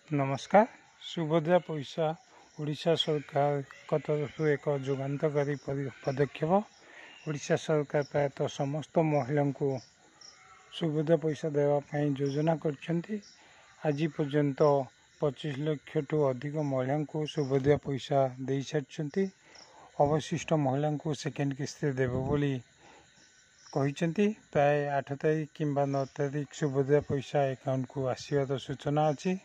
नमस्कार। सुभद्रा पैसा ओडिशा सरकार तरफ एक जुगान्तकारी पदक्षेप। ओडिशा सरकार प्रायतः समस्त महिला को सुभद्रा पैसा देवाई योजना कर आज पर्यंत 25 लाख ठू अधिक महिला को सुभद्रा पैसा दे सारी। अवशिष्ट महिला को सेकेंड किस्ती देव बोली कहते प्राय 8 तारीख कि 9 तारीख सुभद्रा पैसा अकाउंट को आसवार सूचना अच्छी।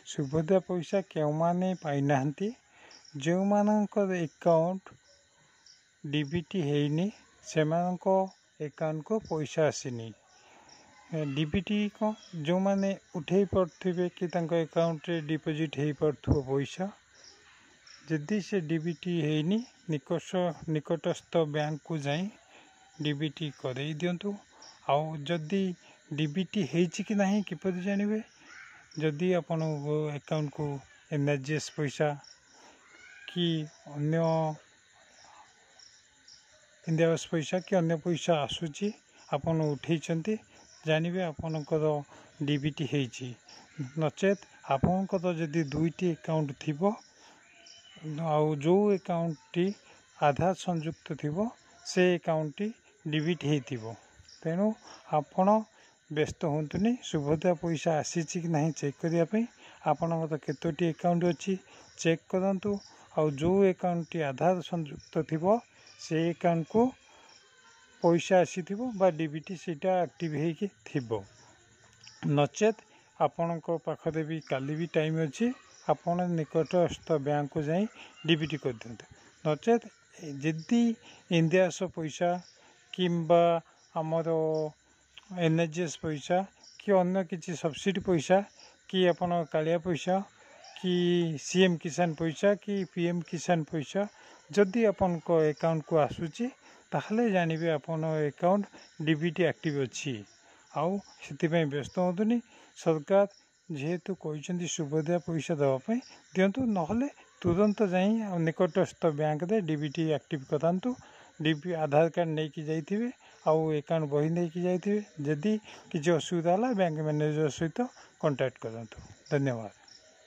सुभद्रा पैसा क्यों माने पाई नाहंती, जो मानकर अकाउंट डीबीटी हैनी से अकाउंट को पैसा आसीनी। डीबीटी को जो माने उठे पड़े कि अकाउंट रे डिपोजिट हो पड़ो पैसा, जदि से डीबीटी हैनी निकटस्थ बैंक को जाई डीबीटी करई दिंतु। आउ जदि डीबीटी हैछि कि नहीं किपरि जानिबे, जदि अपन अकाउंट को एनआरजीएस पैसा कि अन्य इंडिया आवास पैसा कि अन्य पैसा आसूची आपन उठेइछंती जानिबे आपनकर डीबीटी हैछि। नचेत आपनकर जदि दुईटी अकाउंट थिबो आउ जो अकाउंट टी आधार संयुक्त थिबो से अकाउंट टी डीबीटी हेतिबो। तेणु आपण व्यस्त होंतुनी, सुभद्रा पैसा आसी कि नहीं चेक करने आपन केतोटी अकाउंट अच्छी चेक करंतु। आउ जो अकाउंट टी आधार संयुक्त थिबो से अकाउंट को पैसा आसी थिबो बा डीबीटी सीटा एक्टिव हेकी थिबो। नचेत आपण पाखरे भी काली भी टाइम अच्छी, आपण निकटस्थ बैंक को जाई डीबीटी कर दिंतु। नचेत जदि इंडिया पैसा किंबा आमर एनआरजीएस पैसा कि अन्य किसी सब्सिडी पैसा कि अपन कालिया पैसा कि सीएम किसान पैसा कि पीएम किसान पैसा जदि अपन को अकाउंट को आसूची ताहले जानिबे अपन अकाउंट डीबीटी एक्टिव अच्छी। आउ से व्यस्त होतुनी, सरकार जेहेतु कहते सुभद्रा पैसा देवाई दिंतु, नहले तुरंत जाई निकटस्थ बैंक दे डीबीटी एक्टिव करातु। डीबी आधार कार्ड नहीं कि जाइथिबे आउ अकाउंट बही नहीं कि जाइथिबे। जदि किसी असुविधा है बैंक मैनेजर सहित कांटेक्ट करंतु। धन्यवाद।